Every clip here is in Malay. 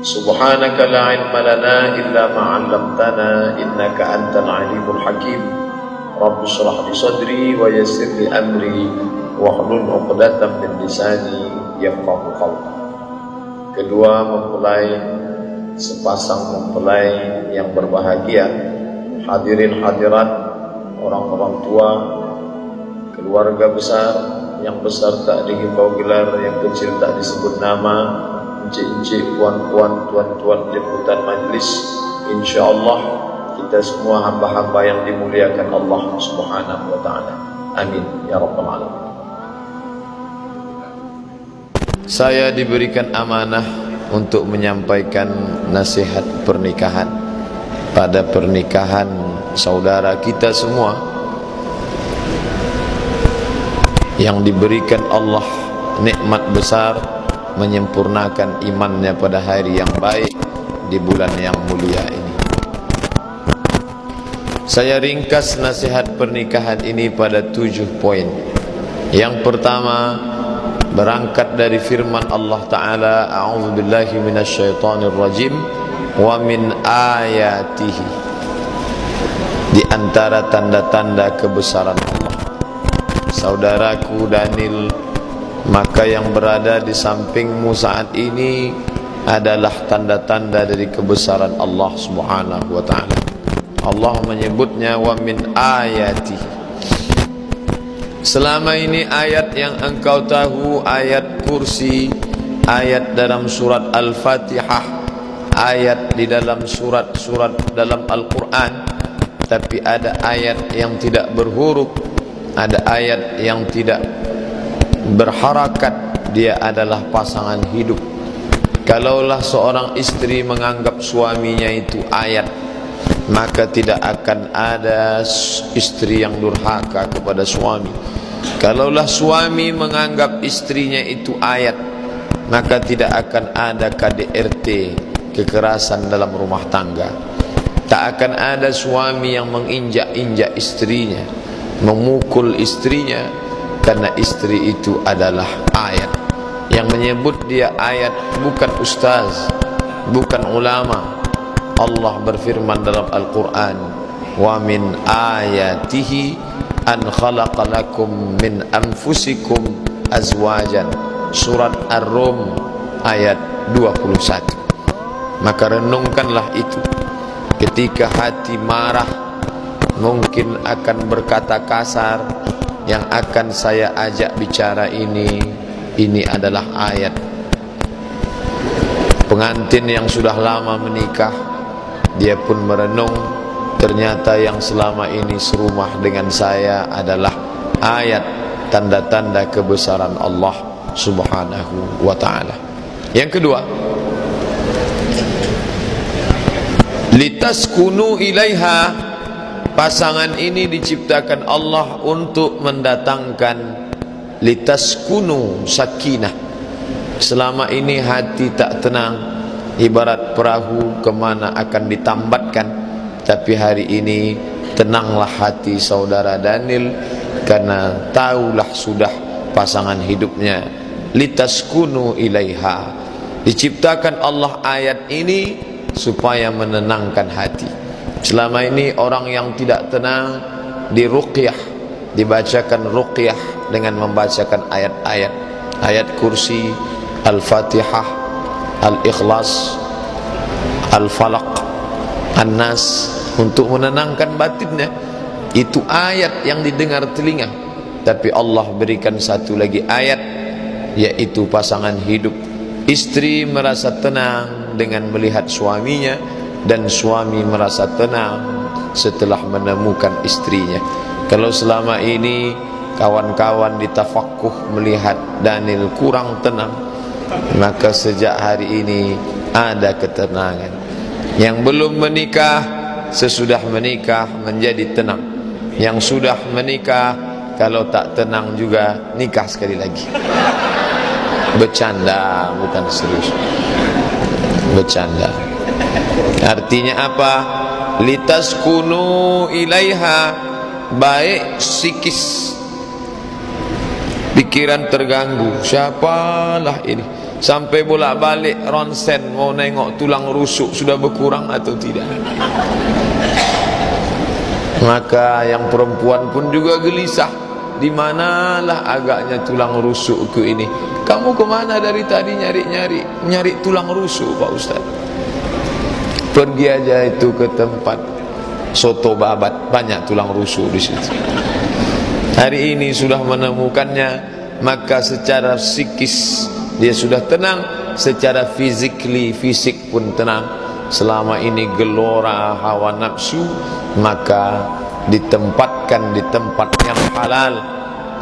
Subhanaka la ilma lana illa ma 'allamtana innaka antal alimul hakim. Rabbi shrah li sadri wa yassir li amri wahlul 'uqdatam min lisani yafqahu qawli. Kedua mempelai, sepasang mempelai yang berbahagia, hadirin hadirat, orang-orang tua, keluarga besar, yang besar tak dihimbau gelar, yang kecil tak disebut nama, encik-encik, puan-puan, tuan-tuan liputan majlis. InsyaAllah kita semua hamba-hamba yang dimuliakan Allah Subhanahu wa ta'ala. Amin ya rabbal alamin. Saya diberikan amanah untuk menyampaikan nasihat pernikahan. Pada pernikahan saudara kita semua yang diberikan Allah nikmat besar, menyempurnakan imannya pada hari yang baik di bulan yang mulia ini. Saya ringkas nasihat pernikahan ini pada 7 poin. Yang pertama, berangkat dari firman Allah Ta'ala, a'udzubillahi minasyaitonir rajim, wa min ayatihi, di antara tanda-tanda kebesaran Allah. Saudaraku Daniel, maka yang berada di sampingmu saat ini adalah tanda-tanda dari kebesaran Allah Subhanahu wa ta'ala. Allah menyebutnya wa min ayati. Selama ini ayat yang engkau tahu, ayat kursi, ayat dalam surat Al-Fatihah, ayat di dalam surat-surat dalam Al-Quran. Tapi ada ayat yang tidak berhuruf, ada ayat yang tidak berharakat, dia adalah pasangan hidup. Kalaulah seorang istri menganggap suaminya itu ayat, maka tidak akan ada istri yang durhaka kepada suami. Kalaulah suami menganggap istrinya itu ayat, maka tidak akan ada KDRT, kekerasan dalam rumah tangga. Tak akan ada suami yang menginjak-injak istrinya, memukul istrinya, karena istri itu adalah ayat. Yang menyebut dia ayat bukan ustaz, bukan ulama. Allah berfirman dalam Al-Quran, wa min ayatihi an khalaqa lakum min anfusikum azwajan. Surat Ar-Rum ayat 21. Maka renungkanlah itu. Ketika hati marah, mungkin akan berkata kasar. Yang akan saya ajak bicara ini adalah ayat. Pengantin yang sudah lama menikah, dia pun merenung, ternyata yang selama ini serumah dengan saya adalah ayat, tanda-tanda kebesaran Allah Subhanahu wa ta'ala. Yang kedua, litaskunu ilaiha. Pasangan ini diciptakan Allah untuk mendatangkan litaskunu sakinah. Selama ini hati tak tenang, ibarat perahu kemana akan ditambatkan. Tapi hari ini tenanglah hati saudara Daniel, karena tahulah sudah pasangan hidupnya. Litaskunu ilaiha. Diciptakan Allah ayat ini supaya menenangkan hati. Selama ini orang yang tidak tenang diruqyah, dibacakan ruqyah dengan membacakan ayat-ayat, ayat kursi, Al-Fatihah, Al-Ikhlas, Al-Falaq, An-Nas, untuk menenangkan batinnya. Itu ayat yang didengar telinga. Tapi Allah berikan satu lagi ayat, yaitu pasangan hidup. Istri merasa tenang dengan melihat suaminya, dan suami merasa tenang setelah menemukan istrinya. Kalau selama ini kawan-kawan ditafakkuh melihat Daniel kurang tenang, maka sejak hari ini ada ketenangan. Yang belum menikah, sesudah menikah menjadi tenang. Yang sudah menikah, kalau tak tenang juga nikah sekali lagi. Bercanda, bukan serius. Bercanda. Artinya apa? Litaskunu ilaiha, baik psikis pikiran terganggu, siapalah ini, sampai bolak-balik ronsen mau nengok tulang rusuk sudah berkurang atau tidak. Maka yang perempuan pun juga gelisah, di manalah agaknya tulang rusukku ini. Kamu kemana dari tadi nyari tulang rusuk Pak Ustaz? Pergi aja itu ke tempat soto babat, banyak tulang rusuk di situ. Hari ini sudah menemukannya, maka secara psikis dia sudah tenang, secara fisik pun tenang. Selama ini gelora hawa nafsu, maka ditempatkan di tempat yang halal,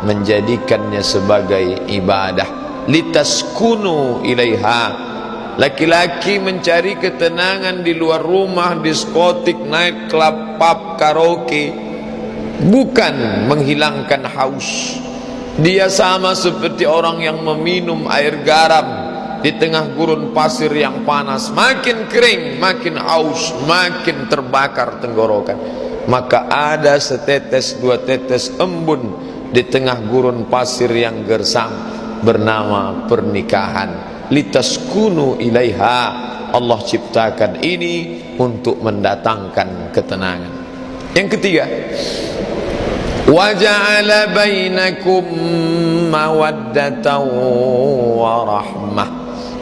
menjadikannya sebagai ibadah. Litaskunu ilaiha. Laki-laki mencari ketenangan di luar rumah, diskotik, night club, pub, karaoke, bukan menghilangkan haus. Dia sama seperti orang yang meminum air garam di tengah gurun pasir yang panas, makin kering, makin haus, makin terbakar tenggorokan. Maka ada setetes dua tetes embun di tengah gurun pasir yang gersam, bernama pernikahan. Litaskunu ilaiha. Allah ciptakan ini untuk mendatangkan ketenangan. Yang ketiga, wa ja'ala bainakum mawaddatan wa rahmah.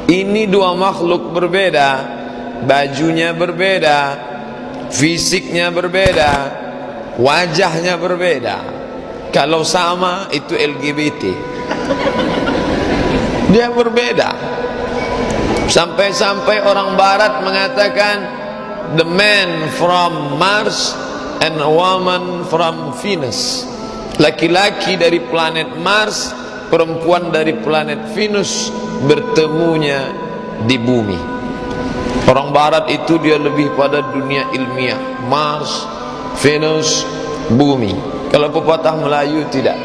Ini dua makhluk berbeda, bajunya berbeda, fisiknya berbeda, wajahnya berbeda. Kalau sama itu LGBT, dia berbeda. Sampai-sampai orang barat mengatakan the man from Mars and a woman from Venus. Laki-laki dari planet Mars, perempuan dari planet Venus, bertemunya di bumi. Orang barat itu dia lebih pada dunia ilmiah, Mars, Venus, bumi. Kalau pepatah Melayu tidak,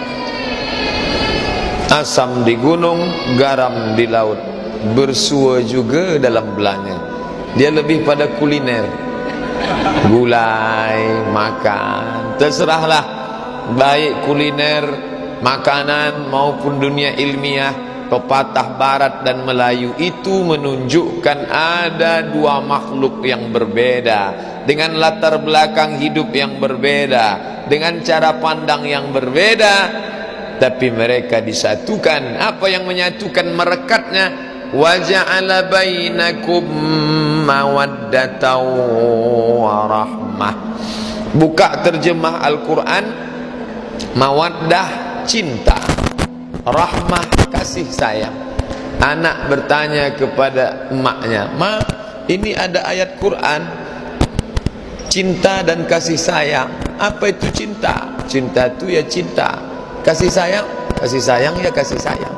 asam di gunung, garam di laut, bersua juga dalam belanya. Dia lebih pada kuliner, gulai, makan, terserahlah, baik kuliner, makanan maupun dunia ilmiah. Pepatah barat dan Melayu itu menunjukkan ada dua makhluk yang berbeda, dengan latar belakang hidup yang berbeda, dengan cara pandang yang berbeda, tapi mereka disatukan. Apa yang menyatukan merekatnya? Wa ja'ala bainakum mawaddatan wa rahmah. Buka terjemah Al-Quran, mawaddah cinta, rahmah kasih sayang. Anak bertanya kepada emaknya, "Ma, ini ada ayat Quran, cinta dan kasih sayang. Apa itu cinta? Cinta itu ya cinta. Kasih sayang ya kasih sayang."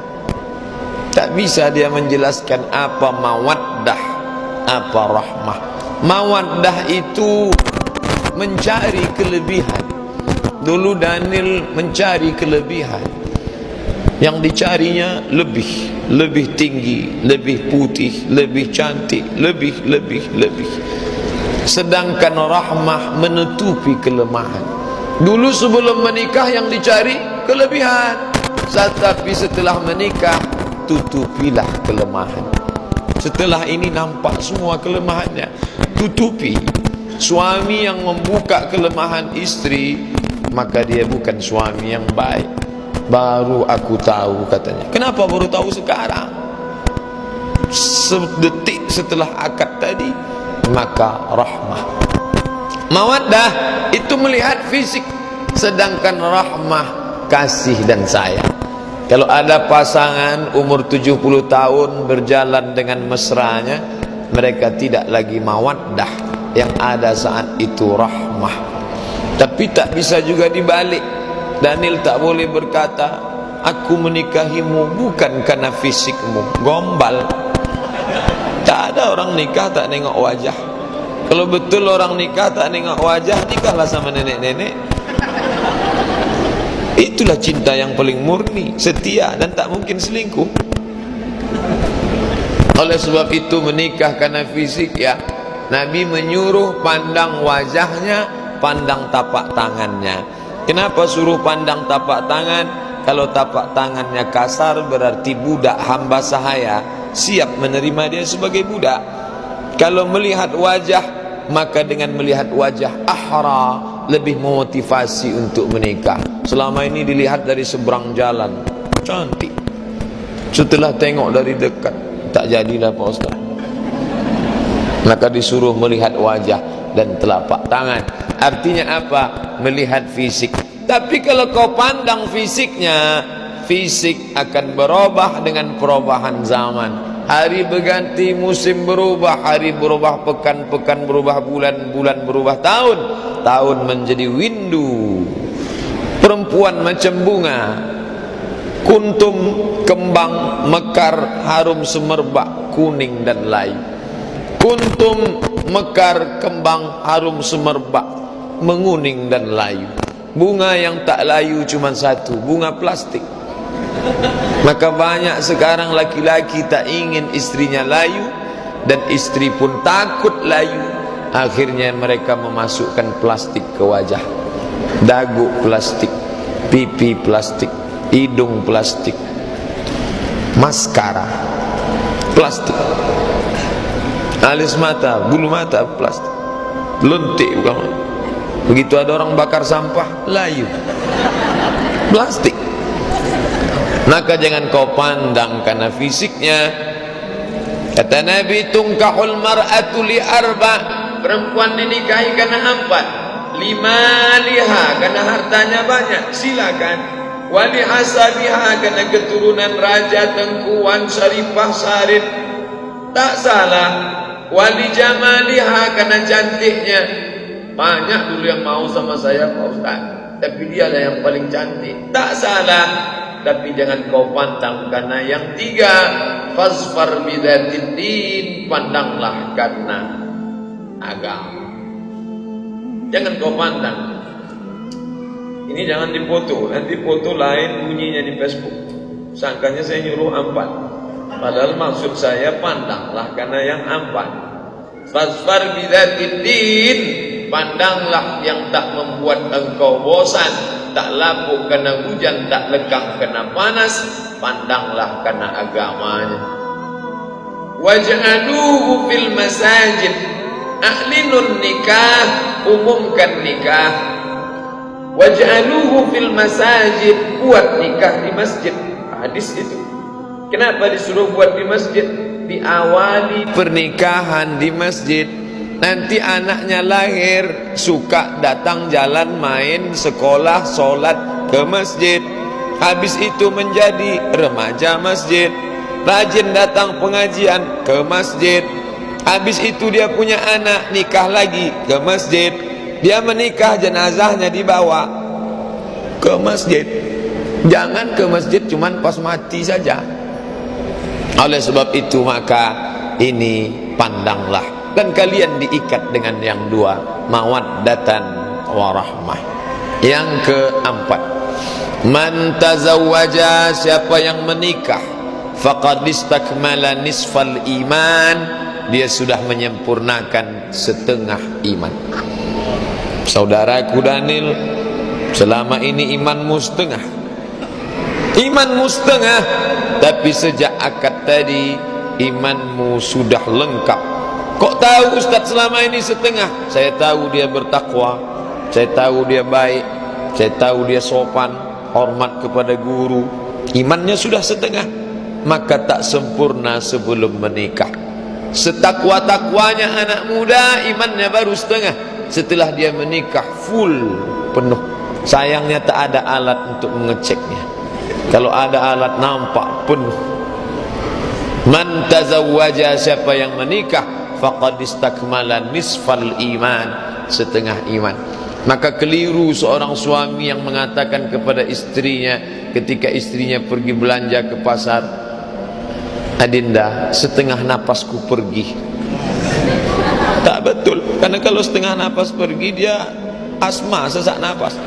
Tak bisa dia menjelaskan apa mawaddah, apa rahmah. Mawaddah itu mencari kelebihan. Dulu Daniel mencari kelebihan. Yang dicarinya lebih tinggi, lebih putih, lebih cantik, lebih. Sedangkan rahmah menutupi kelemahan. Dulu sebelum menikah yang dicari kelebihan, tapi setelah menikah tutupilah kelemahan. Setelah ini nampak semua kelemahannya, tutupi. Suami yang membuka kelemahan istri, maka dia bukan suami yang baik. Baru aku tahu, katanya. Kenapa baru tahu sekarang? Sedetik setelah akad tadi. Maka rahmah. Mawaddah itu melihat fisik, sedangkan rahmah kasih dan sayang. Kalau ada pasangan umur 70 tahun berjalan dengan mesranya, mereka tidak lagi mawaddah, yang ada saat itu rahmah. Tapi tak bisa juga dibalik. Daniel tak boleh berkata, "Aku menikahimu bukan karena fisikmu." Gombal. Tak ada orang nikah tak nengok wajah. Kalau betul orang nikah tak nengok wajah, nikahlah sama nenek-nenek. Itulah cinta yang paling murni, setia, dan tak mungkin selingkuh. Oleh sebab itu menikah karena fisik, ya, Nabi menyuruh pandang wajahnya, pandang tapak tangannya. Kenapa suruh pandang tapak tangan? Kalau tapak tangannya kasar berarti budak hamba sahaya, siap menerima dia sebagai budak. Kalau melihat wajah, maka dengan melihat wajah ahra, lebih memotivasi untuk menikah. Selama ini dilihat dari seberang jalan, cantik. Setelah tengok dari dekat, tak jadilah Pak Ustaz. Maka disuruh melihat wajah dan telapak tangan. Artinya apa? Melihat fisik. Tapi kalau kau pandang fisiknya, fisik akan berubah dengan perubahan zaman. Hari berganti, musim berubah, hari berubah, pekan berubah, bulan berubah, tahun menjadi windu. Perempuan macam bunga, kuntum, kembang, mekar, harum semerbak, kuning dan layu. Kuntum, mekar, kembang, harum semerbak, menguning dan layu. Bunga yang tak layu cuma satu, bunga plastik. Maka banyak sekarang laki-laki tak ingin istrinya layu, dan istri pun takut layu. Akhirnya mereka memasukkan plastik ke wajah. Dagu plastik, pipi plastik, hidung plastik, maskara plastik, alis mata, bulu mata plastik, lentik bukan. Begitu ada orang bakar sampah, layu, plastik. Maka jangan kau pandang karena fisiknya. Kata Nabi, tungkahul mar'atu li arba, perempuan dinikahi karena empat. Lima liha, karena hartanya banyak, silakan. Wali hasabiha, karena keturunan raja, tengkuan, syarifah, sarif, tak salah. Wali jamaliha, karena cantiknya. Banyak dulu yang mau sama saya Pak Ustaz, tapi dia lah yang paling cantik, tak salah. Tapi jangan kau pandang karena yang tiga. Fasfar bidzatid din, pandanglah karena agama. Jangan kau pandang. Ini jangan dipoto, nanti foto lain bunyinya di Facebook. Sangkanya saya nyuruh empat, padahal maksud saya pandanglah karena yang empat. Fasfar bidzatid din, pandanglah yang tak membuat engkau bosan, tak lapuk kena hujan, tak lekang kena panas. Pandanglah karena agamanya. Waj'aluhu fil masajid, a'linun nikah, umumkan nikah. Waj'aluhu fil masajid, buat nikah di masjid. Hadis itu. Kenapa disuruh buat di masjid? Diawali pernikahan di masjid. Nanti anaknya lahir, suka datang jalan, main, sekolah, sholat ke masjid. Habis itu menjadi remaja masjid, rajin datang pengajian ke masjid. Habis itu dia punya anak, nikah lagi ke masjid. Dia menikah, jenazahnya dibawa ke masjid. Jangan ke masjid cuman pas mati saja. Oleh sebab itu maka ini pandanglah, dan kalian diikat dengan yang dua, mawaddatan warahmah. Yang keempat, man tazawwaja, siapa yang menikah, faqad istakmala nisfal iman, dia sudah menyempurnakan setengah iman. Saudaraku Daniel, selama ini imanmu setengah, imanmu setengah, tapi sejak akad tadi imanmu sudah lengkap. Kok tahu Ustaz selama ini setengah? Saya tahu dia bertakwa, saya tahu dia baik, saya tahu dia sopan, hormat kepada guru. Imannya sudah setengah, maka tak sempurna sebelum menikah. Setakwa-takwanya anak muda, imannya baru setengah. Setelah dia menikah full, penuh. Sayangnya tak ada alat untuk mengeceknya. Kalau ada alat nampak penuh. Man tazawwaja, siapa yang menikah, faqad istakmala nisfal iman, setengah iman. Maka keliru seorang suami yang mengatakan kepada istrinya ketika istrinya pergi belanja ke pasar, Adinda, setengah napasku pergi. Tak betul, karena kalau setengah napas pergi dia asma, sesak napas.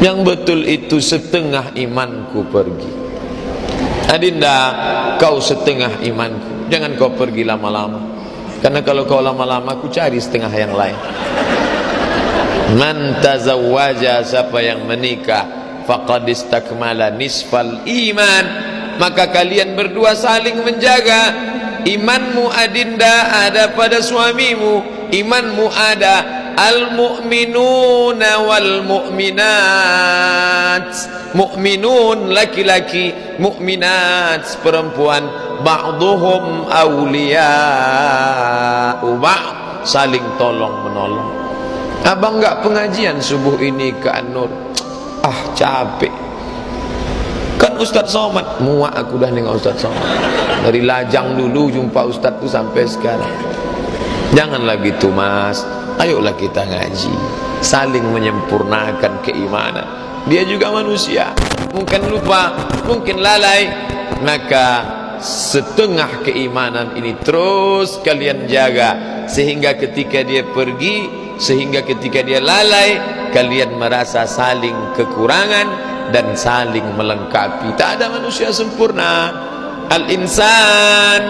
Yang betul itu setengah imanku pergi. Adinda, kau setengah imanku, jangan kau pergi lama-lama, karena kalau kau lama-lama aku cari setengah yang lain. Man tazawwaja, siapa yang menikah, faqad istakmala nisfal iman. Maka kalian berdua saling menjaga. Imanmu adinda ada pada suamimu, imanmu ada. Al-mu'minuna wal mu'minat, mu'minun laki-laki, mu'minat perempuan. Ba'duhum awliya'u ba'd, saling tolong menolong. Abang enggak pengajian subuh ini ke An-Nur? Capek. Kan Ustaz Somad, muak aku dah dengan Ustaz Somad. Dari Lajang dulu jumpa Ustaz tu sampai sekarang. Janganlah gitu mas, ayolah kita ngaji, saling menyempurnakan keimanan. Dia juga manusia, mungkin lupa, mungkin lalai. Maka setengah keimanan ini terus kalian jaga, sehingga ketika dia pergi, sehingga ketika dia lalai, kalian merasa saling kekurangan dan saling melengkapi. Tak ada manusia sempurna. Al-insan,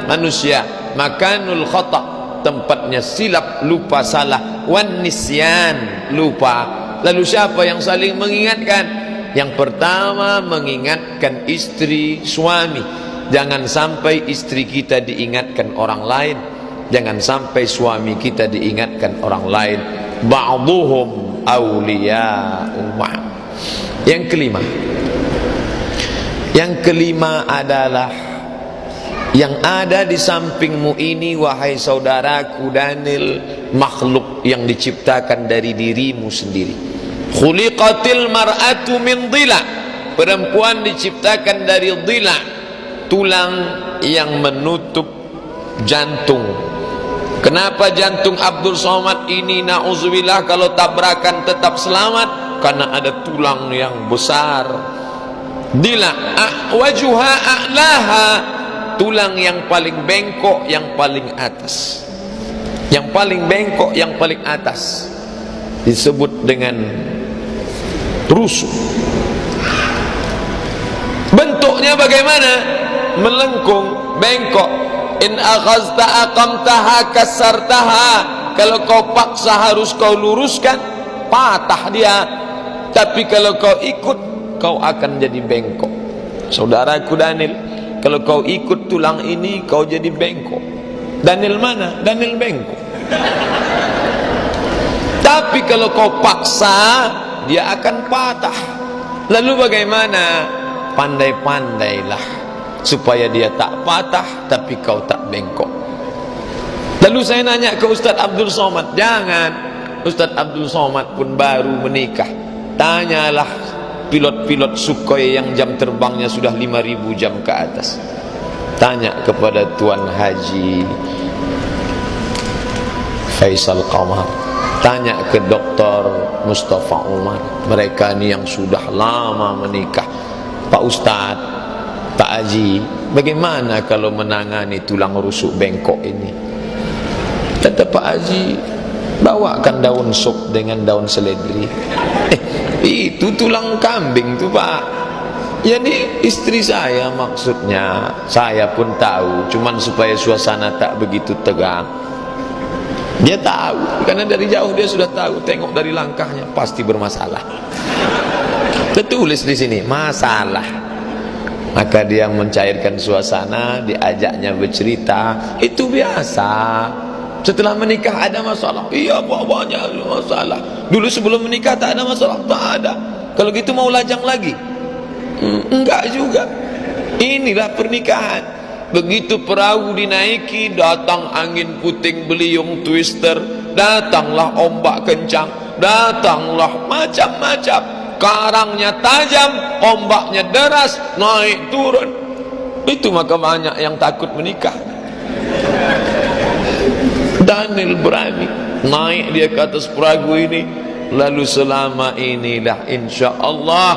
manusia, makanul khata', tempatnya silap, lupa, salah. Wan nisyan, lupa. Lalu siapa yang saling mengingatkan? Yang pertama mengingatkan istri, suami. Jangan sampai istri kita diingatkan orang lain, jangan sampai suami kita diingatkan orang lain. Ba'duhum awliya'u ba'd. Yang kelima adalah yang ada di sampingmu ini, wahai saudaraku Daniel, makhluk yang diciptakan dari dirimu sendiri. Khuliqatil mar'atu min dhila, perempuan diciptakan dari dhila, tulang yang menutup jantung. Kenapa jantung Abdul Somad ini na'udzubillah kalau tabrakan tetap selamat? Karena ada tulang yang besar. Dhila wajuha a'laha, tulang yang paling bengkok, yang paling atas. Yang paling bengkok, yang paling atas disebut dengan rusuk. Bentuknya bagaimana? Melengkung, bengkok. In akhazta aqamtaha kasartaha, kalau kau paksa harus kau luruskan, patah dia. Tapi kalau kau ikut, kau akan jadi bengkok. Saudaraku Daniel, kalau kau ikut tulang ini, kau jadi bengkok. Daniel mana? Daniel bengkok. Tapi kalau kau paksa, dia akan patah. Lalu bagaimana? Pandai-pandailah supaya dia tak patah, tapi kau tak bengkok. Lalu saya nanya ke Ustaz Abdul Somad, jangan. Ustaz Abdul Somad pun baru menikah. Tanyalah pilot-pilot Sukhoi yang jam terbangnya sudah 5.000 jam ke atas. Tanya kepada Tuan Haji Faisal Qamar, tanya ke Dr. Mustafa Umar. Mereka ini yang sudah lama menikah. Pak Ustadz, Pak Haji, bagaimana kalau menangani tulang rusuk bengkok ini? Kata Pak Haji, bawakan daun sop dengan daun seledri. Itu tulang kambing tuh Pak. Jadi istri saya maksudnya, saya pun tahu, cuman supaya suasana tak begitu tegang. Dia tahu, karena dari jauh dia sudah tahu, tengok dari langkahnya pasti bermasalah. Tertulis di sini masalah. Maka dia mencairkan suasana, diajaknya bercerita, itu biasa. Setelah menikah ada masalah, iya banyak masalah. Dulu sebelum menikah tak ada masalah, tak ada. Kalau gitu mau lajang lagi? Enggak juga. Inilah pernikahan. Begitu perahu dinaiki, datang angin puting beliung twister, datanglah ombak kencang, datanglah macam-macam. Karangnya tajam, ombaknya deras, naik turun. Itu maka banyak yang takut menikah. Daniel berani naik dia ke atas perahu ini. Lalu selama inilah insya Allah,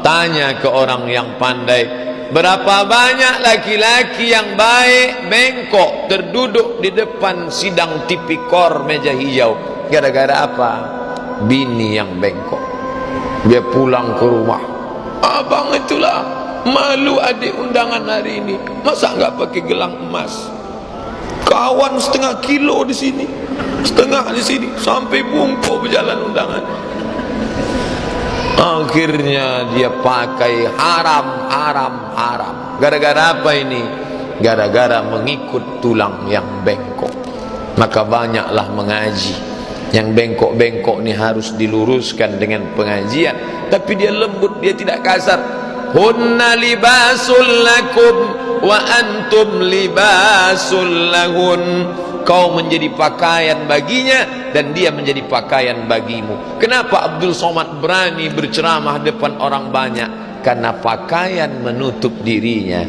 tanya ke orang yang pandai, berapa banyak laki-laki yang baik bengkok terduduk di depan sidang tipikor meja hijau. Gara-gara apa? Bini yang bengkok. Dia pulang ke rumah, abang itulah malu adik undangan hari ini, masa enggak pakai gelang emas? Kawan setengah kilo di sini, setengah di sini, sampai bungkuk berjalan undangan. Akhirnya dia pakai haram. Gara-gara apa ini? Gara-gara mengikut tulang yang bengkok. Maka banyaklah mengaji. Yang bengkok-bengkok ini harus diluruskan dengan pengajian. Tapi dia lembut, dia tidak kasar. Hunna libasul lakum wa antum libasul lahun. Kau menjadi pakaian baginya dan dia menjadi pakaian bagimu. Kenapa Abdul Somad berani berceramah depan orang banyak? Karena pakaian menutup dirinya,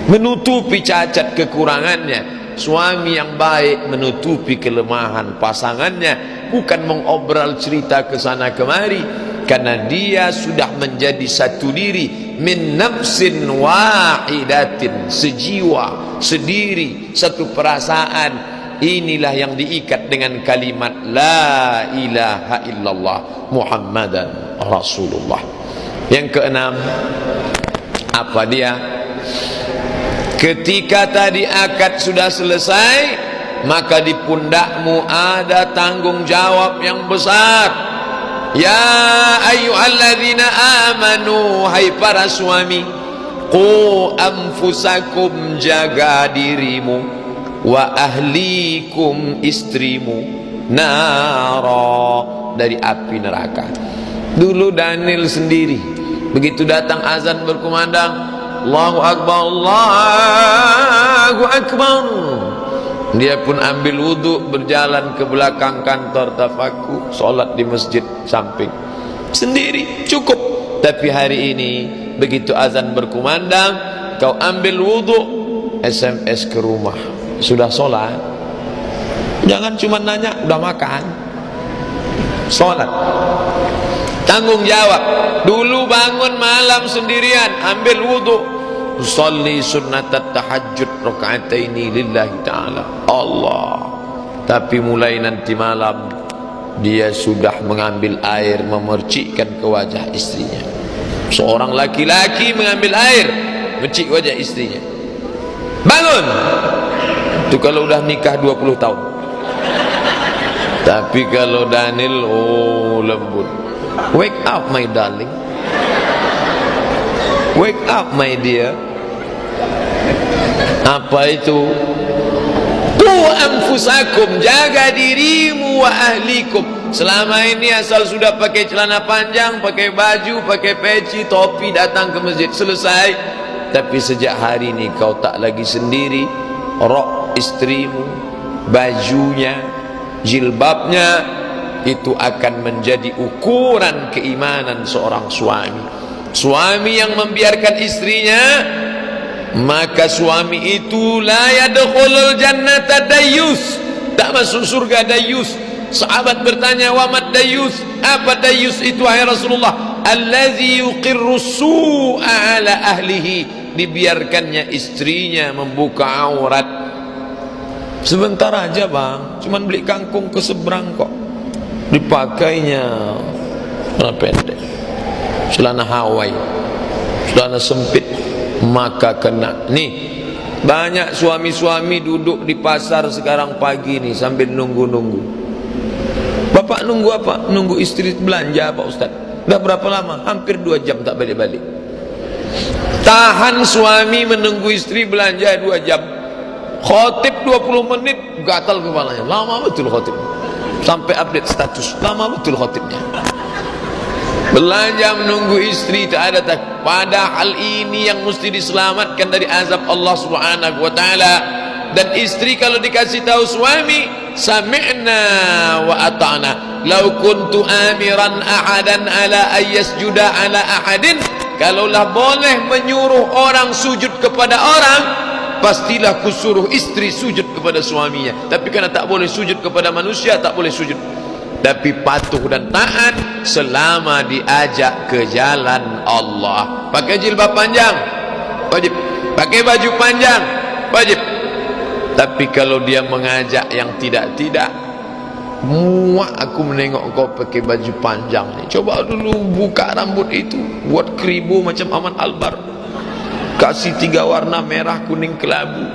menutupi cacat kekurangannya. Suami yang baik menutupi kelemahan pasangannya, bukan mengobral cerita ke sana kemari. Karena dia sudah menjadi satu diri, min nafsin wahidatin, sejiwa, sediri, satu perasaan. Inilah yang diikat dengan kalimat la ilaha illallah Muhammadan Rasulullah. Yang keenam, apa dia? Ketika tadi akad sudah selesai, maka di pundakmu ada tanggung jawab yang besar. Ya ayyuhalladzina amanu, hai para suami, qu anfusakum, jaga dirimu, wa ahlikum, istrimu, nara, dari api neraka. Dulu Daniel sendiri, begitu datang azan berkumandang, Allahu Akbar, Allahu Akbar, dia pun ambil wudhu, berjalan ke belakang kantor tafaku, sholat di masjid samping sendiri, cukup. Tapi hari ini begitu azan berkumandang, kau ambil wudhu, SMS ke rumah, sudah sholat. Jangan cuma nanya udah makan, sholat. Tanggung jawab. Dulu bangun malam sendirian, ambil wudhu, usolli sunnatat tahajud raka'ataini lillahi ta'ala Allah. Tapi mulai nanti malam dia sudah mengambil air, memercikkan ke wajah istrinya. Seorang laki-laki mengambil air, mercik wajah istrinya. Bangun. Itu kalau udah nikah 20 tahun. Tapi kalau Daniel, oh lembut. Wake up my darling, wake up my dear. Apa itu? Qu anfusakum, jaga dirimu, wa ahlikum. Selama ini asal sudah pakai celana panjang, pakai baju, pakai peci, topi, datang ke masjid, selesai. Tapi sejak hari ini kau tak lagi sendiri. Rok istrimu, bajunya, jilbabnya, itu akan menjadi ukuran keimanan seorang suami. Suami yang membiarkan istrinya, maka suami itu la yadkhulul jannata dayyus, tak masuk surga dayyus. Sahabat bertanya, wa mad dayyus? Apa dayyus itu wahai Rasulullah? Allazi yuqirru su'a ala ahlihi, dibiarkannya istrinya membuka aurat. Sebentar aja bang, cuman beli kangkung ke seberang kok, dipakainya celana pendek, celana Hawaii, celana sempit, maka kena. Nih banyak suami-suami duduk di pasar sekarang pagi nih sambil nunggu-nunggu. Bapak nunggu apa? Nunggu istri belanja Pak Ustaz. Udah berapa lama? Hampir 2 jam tak balik-balik. Tahan suami menunggu istri belanja 2 jam. Khotib 20 menit gatal kepalanya. Lama betul khotib. Sampai update status, lama betul khotibnya. Belanja menunggu istri tak ada tak. Padahal ini yang mesti diselamatkan dari azab Allah Subhanahu wa taala. Dan istri kalau dikasih tahu suami, sami'na wa ata'na. Lau kuntu amiran ahadan ala ayyasjuda ala ahadin, kalaulah boleh menyuruh orang sujud kepada orang, pastilah kusuruh istri sujud kepada suaminya. Tapi karena tak boleh sujud kepada manusia, tak boleh sujud. Tapi patuh dan taat selama diajak ke jalan Allah. Pakai jilbab panjang, wajib. Pakai baju panjang, wajib. Tapi kalau dia mengajak yang tidak-tidak, muak aku menengok kau pakai baju panjang ni. Coba dulu buka rambut itu, buat keribu macam Aman Albar, kasih 3 warna merah, kuning, kelabu.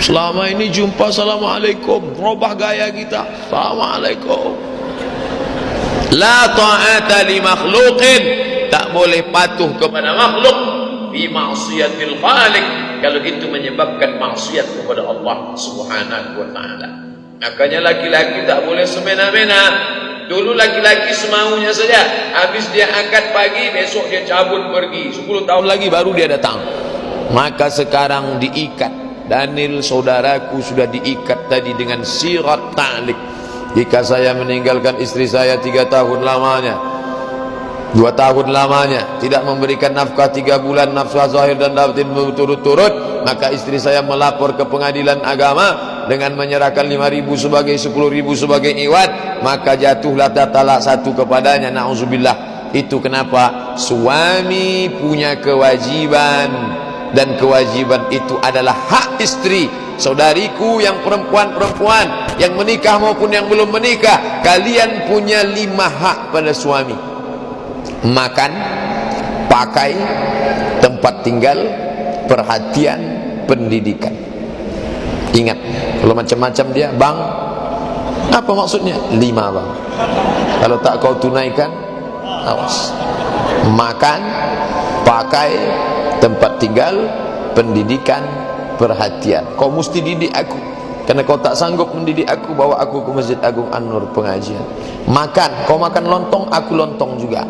Selama ini jumpa assalamualaikum, robah gaya kita, assalamualaikum. La ta'ata li makhluqin, tak boleh patuh kepada makhluk bi ma'siyatil khaliq, kalau itu menyebabkan maksiat kepada Allah Subhanahu wa taala. Makanya laki-laki tak boleh semena-mena. Dulu laki-laki semaunya saja, habis dia akad pagi, besok dia cabut pergi, 10 tahun lagi baru dia datang. Maka sekarang diikat. Daniel saudaraku sudah diikat tadi dengan sirat ta'liq. Jika saya meninggalkan istri saya 3 tahun lamanya, 2 tahun lamanya, tidak memberikan nafkah 3 bulan, nafkah zahir dan batin berturut-turut, maka istri saya melapor ke pengadilan agama dengan menyerahkan 5.000 sebagai 10.000 sebagai iwat, maka jatuhlah talak 1 kepadanya. Na'udzubillah. Itu kenapa? Suami punya kewajiban, dan kewajiban itu adalah hak istri. Saudariku yang perempuan-perempuan yang menikah maupun yang belum menikah, kalian punya 5 hak pada suami: makan, pakai, tempat tinggal, perhatian, pendidikan. Ingat, kalau macam-macam dia, bang, apa maksudnya? 5 bang. Kalau tak kau tunaikan, awas. Makan, pakai, tempat tinggal, pendidikan, perhatian. Kau mesti didik aku, karena kau tak sanggup mendidik aku, bawa aku ke Masjid Agung An-Nur pengajian. Makan, kau makan lontong, aku lontong juga.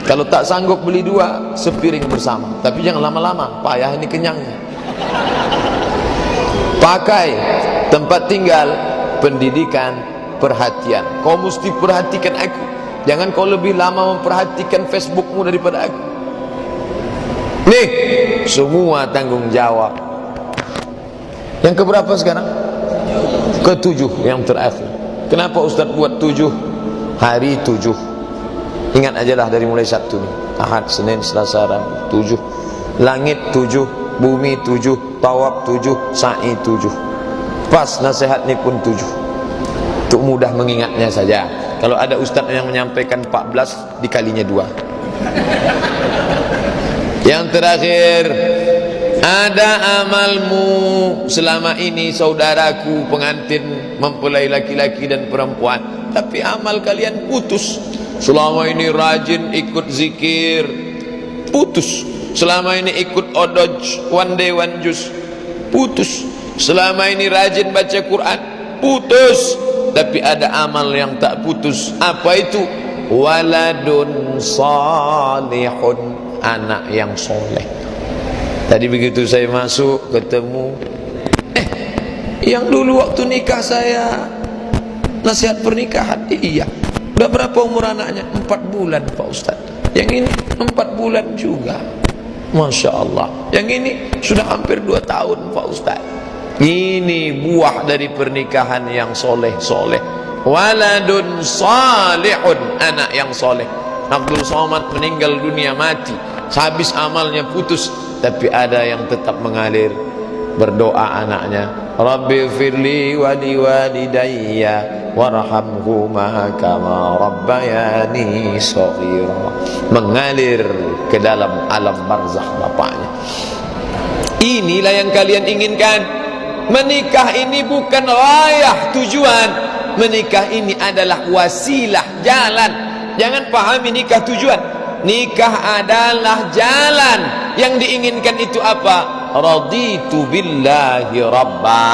Kalau tak sanggup beli 2, sepiring bersama. Tapi jangan lama-lama, payah ini kenyangnya. Pakai, tempat tinggal, pendidikan, perhatian. Kau mesti perhatikan aku. Jangan kau lebih lama memperhatikan Facebookmu daripada aku. Nih, semua tanggung jawab. Yang keberapa sekarang? Ke-7, yang terakhir. Kenapa Ustaz buat 7? Hari 7. Ingat aja lah dari mulai Sabtu nih. Ahad, Senin, Selasa, Rabu, 7. Langit 7, bumi 7, tawaf 7, sa'i 7. Pas nasihat ini pun 7. Untuk mudah mengingatnya saja. Kalau ada ustaz yang menyampaikan 14, dikalinya 2. Yang terakhir, ada amalmu selama ini saudaraku pengantin mempelai laki-laki dan perempuan, tapi amal kalian putus. Selama ini rajin ikut zikir, putus. Selama ini ikut odoj, one day one juice, putus. Selama ini rajin baca Quran, putus. Tapi ada amal yang tak putus. Apa itu? Waladun salihun, anak yang soleh. Tadi begitu saya masuk ketemu, yang dulu waktu nikah saya nasihat pernikahan, iya. Udah berapa umur anaknya? 4 bulan Pak Ustaz. Yang ini 4 bulan juga, Masya Allah. Yang ini sudah hampir 2 tahun Pak Ustaz. Ini buah dari pernikahan yang soleh-soleh. Waladun salihun, anak yang soleh. Abdul Somad meninggal dunia, mati, habis amalnya putus, tapi ada yang tetap mengalir. Berdoa anaknya, Rabbi firli wali walidayya warhamhuma kama rabbayani shaghira. Mengalir ke dalam alam barzakh bapaknya. Inilah yang kalian inginkan. Menikah ini bukan rayah tujuan. Menikah ini adalah wasilah, jalan. Jangan pahami nikah tujuan. Nikah adalah jalan. Yang diinginkan itu apa? Raditu billahi rabba.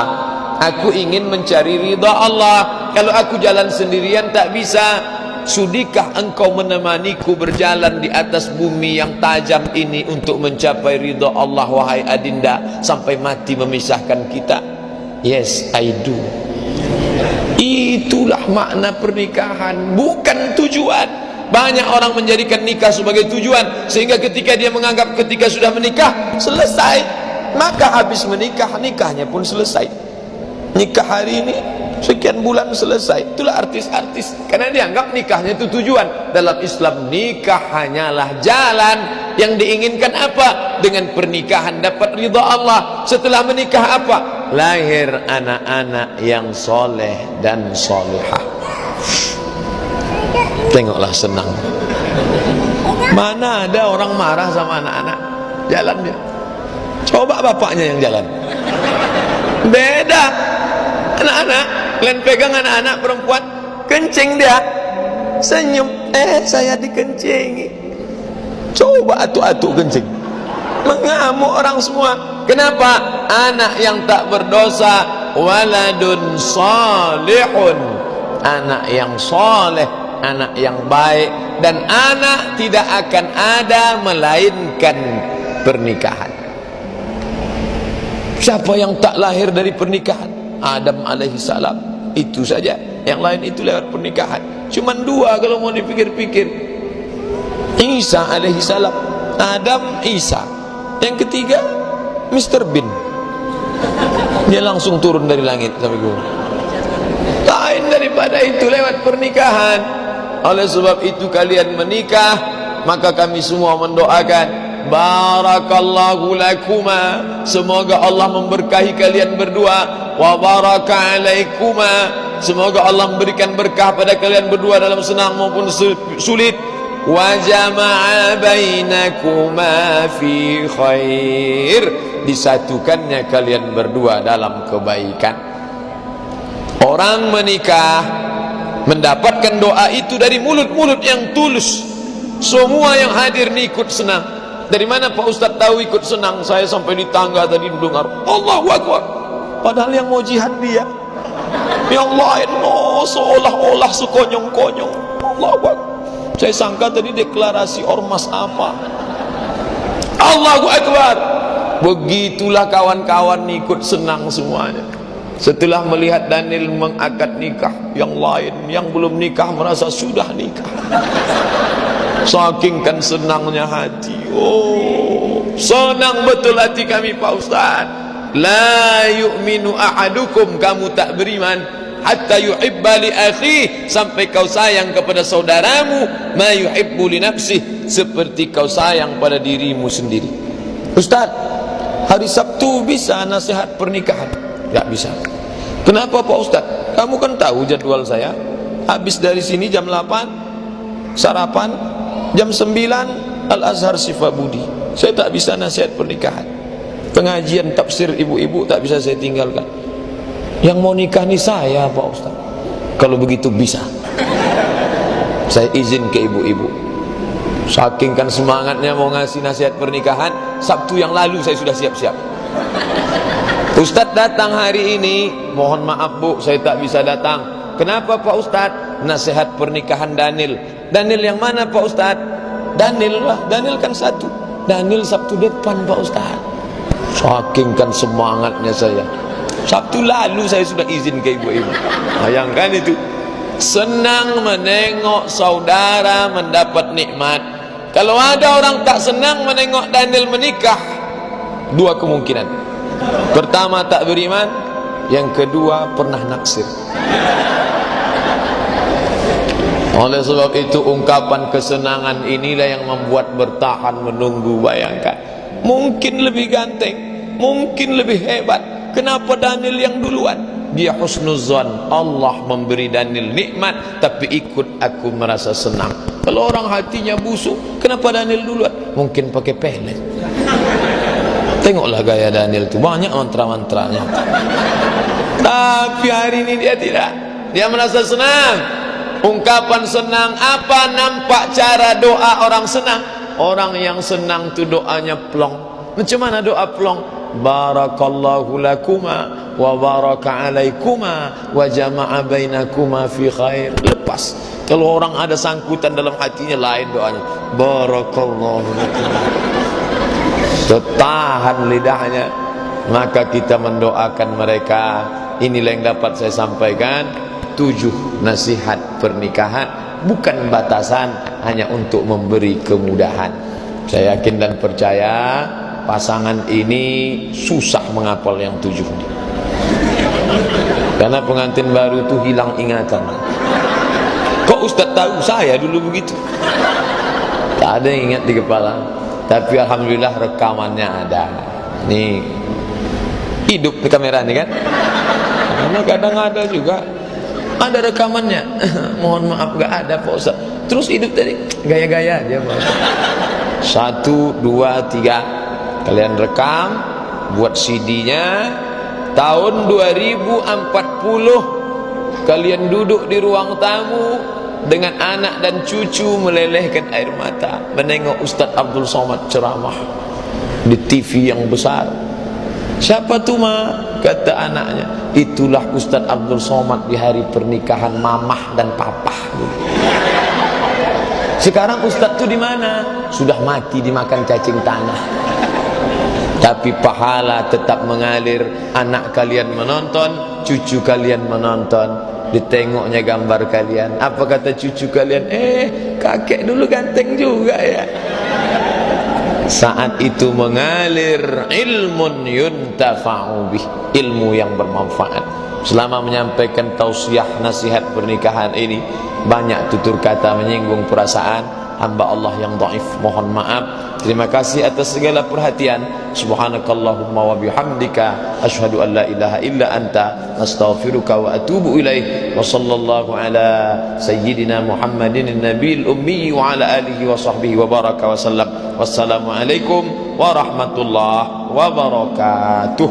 Aku ingin mencari ridha Allah. Kalau aku jalan sendirian tak bisa. Sudikah engkau menemaniku berjalan di atas bumi yang tajam ini untuk mencapai ridha Allah, wahai adinda, sampai mati memisahkan kita? Yes, I do. Itulah makna pernikahan, bukan tujuan. Banyak orang menjadikan nikah sebagai tujuan, sehingga ketika dia menganggap ketika sudah menikah selesai, maka habis menikah, nikahnya pun selesai. Nikah hari ini sekian bulan selesai. Itulah artis-artis, karena dianggap nikahnya itu tujuan. Dalam Islam, nikah hanyalah jalan. Yang diinginkan apa? Dengan pernikahan dapat ridha Allah. Setelah menikah apa? Lahir anak-anak yang soleh dan solehah. Tengoklah senang. Mana ada orang marah sama anak-anak? Jalan dia. Coba bapaknya yang jalan. Beda. Anak-anak, kalian pegang anak-anak perempuan, kencing dia. senyum, saya dikencingi. Coba atuk-atuk kencing, mengamuk orang semua. Kenapa? Anak yang tak berdosa, waladun salihun, anak yang soleh, anak yang baik. Dan anak tidak akan ada melainkan pernikahan. Siapa yang tak lahir dari pernikahan? Adam alaihi salam, itu saja. Yang lain itu lewat pernikahan. Cuman dua kalau mau dipikir-pikir. Isa alaihi salam, Adam, Isa. Yang ketiga Mr. Bean, dia langsung turun dari langit sampai gua. Lain daripada itu lewat pernikahan. Oleh sebab itu kalian menikah, maka kami semua mendoakan barakallahu lakuma, semoga Allah memberkahi kalian berdua, wa baraka alaikuma, semoga Allah memberikan berkah pada kalian berdua dalam senang maupun sulit, wa jama'a bainakuma fi khair, disatukannya kalian berdua dalam kebaikan. Orang menikah mendapatkan doa itu dari mulut-mulut yang tulus. Semua yang hadir ni ikut senang. Dari mana Pak Ustaz tahu ikut senang? Saya sampai di tangga tadi mendengar Allahu Akbar, padahal yang mau jihad dia. Yang lain seolah-olah sekonyong-konyong. Allahu Akbar. Saya sangka tadi deklarasi ormas apa. Allahu Akbar. Begitulah kawan-kawan ikut senang semuanya. Setelah melihat Daniel mengakad nikah, yang lain yang belum nikah merasa sudah nikah. Saking kan senangnya hati. Oh, senang betul hati kami Pak Ustaz. La yu'minu ahadukum, kamu tak beriman hatta yuhibba li akhi, sampai kau sayang kepada saudaramu ma yuhibbu li nafsih, seperti kau sayang pada dirimu sendiri. Ustaz, hari Sabtu bisa nasihat pernikahan? Tak bisa. Kenapa Pak Ustaz? Kamu kan tahu jadwal saya. Habis dari sini jam 8 sarapan, jam 9 Al-Azhar Sifabudi. Saya tak bisa nasihat pernikahan. Pengajian tafsir ibu-ibu tak bisa saya tinggalkan. Yang mau nikah ni saya Pak Ustaz. Kalau begitu bisa, saya izin ke ibu-ibu. Saking kan semangatnya mau ngasih nasihat pernikahan, Sabtu yang lalu saya sudah siap-siap. Ustaz datang hari ini, mohon maaf Bu, saya tak bisa datang. Kenapa Pak Ustaz? Nasihat pernikahan Daniel. Daniel yang mana Pak Ustaz? Daniel lah, Daniel kan satu. Daniel Sabtu depan Pak Ustaz. Saking kan semangatnya saya. Sabtu lalu saya sudah izin ke ibu-ibu. Bayangkan itu. Senang menengok saudara mendapat nikmat. Kalau ada orang tak senang menengok Daniel menikah, dua kemungkinan. Pertama tak beriman, yang kedua pernah naksir. Oleh sebab itu ungkapan kesenangan inilah yang membuat bertahan menunggu. Bayangkan, mungkin lebih ganteng, mungkin lebih hebat. Kenapa Daniel yang duluan? Dia husnuzan, Allah memberi Daniel nikmat, tapi ikut aku merasa senang. Kalau orang hatinya busuk, kenapa Daniel duluan? Mungkin pakai pelet. Tengoklah gaya Daniel itu, banyak mantra-mantranya. Tapi hari ini dia tidak. Dia merasa senang. Ungkapan senang apa? Nampak cara doa orang senang. Orang yang senang itu doanya plong. Macam mana doa plong? Barakallahu lakuma wa baraka alaikuma wa jama'a bainakuma fi khair. Lepas. Kalau orang ada sangkutan dalam hatinya, lain doanya. Barakallahu lakuma. Tertahan lidahnya, maka kita mendoakan mereka. Inilah yang dapat saya sampaikan. 7 nasihat pernikahan, bukan batasan, hanya untuk memberi kemudahan. Saya yakin dan percaya pasangan ini susah menghafal yang 7 ini, karena pengantin baru itu hilang ingatan. Kok Ustaz tahu? Saya dulu begitu, tak ada yang ingat di kepala. Tapi alhamdulillah rekamannya ada. Nih, hidup di kamera nih kan. Karena kadang ada juga, ada rekamannya. Mohon maaf gak ada Pak Ustaz. Terus hidup tadi gaya-gaya aja Pak Ustaz. 1, 2, 3 kalian rekam, buat CD-nya. Tahun 2040 kalian duduk di ruang tamu, dengan anak dan cucu melelehkan air mata menengok Ustaz Abdul Somad ceramah di TV yang besar. Siapa tuh ma? Kata anaknya, itulah Ustaz Abdul Somad di hari pernikahan mamah dan papah. Sekarang Ustaz tuh di mana? Sudah mati dimakan cacing tanah. Tapi pahala tetap mengalir. Anak kalian menonton, cucu kalian menonton. Ditengoknya gambar kalian. Apa kata cucu kalian? Kakek dulu ganteng juga ya. Saat itu mengalir ilmun yuntafa'u bih, ilmu yang bermanfaat. Selama menyampaikan tausiah nasihat pernikahan ini, banyak tutur kata menyinggung perasaan hamba Allah yang dhaif, mohon maaf. Terima kasih atas segala perhatian. Subhanakallahumma wa bihamdika asyhadu an la ilaha illa anta astaghfiruka wa atubu ilaih. Wa sallallahu ala sayyidina Muhammadin nabiyil ummi wa ala alihi wa sahbihi wa baraka wa sallam. Wassalamu alaikum warahmatullahi wabarakatuh.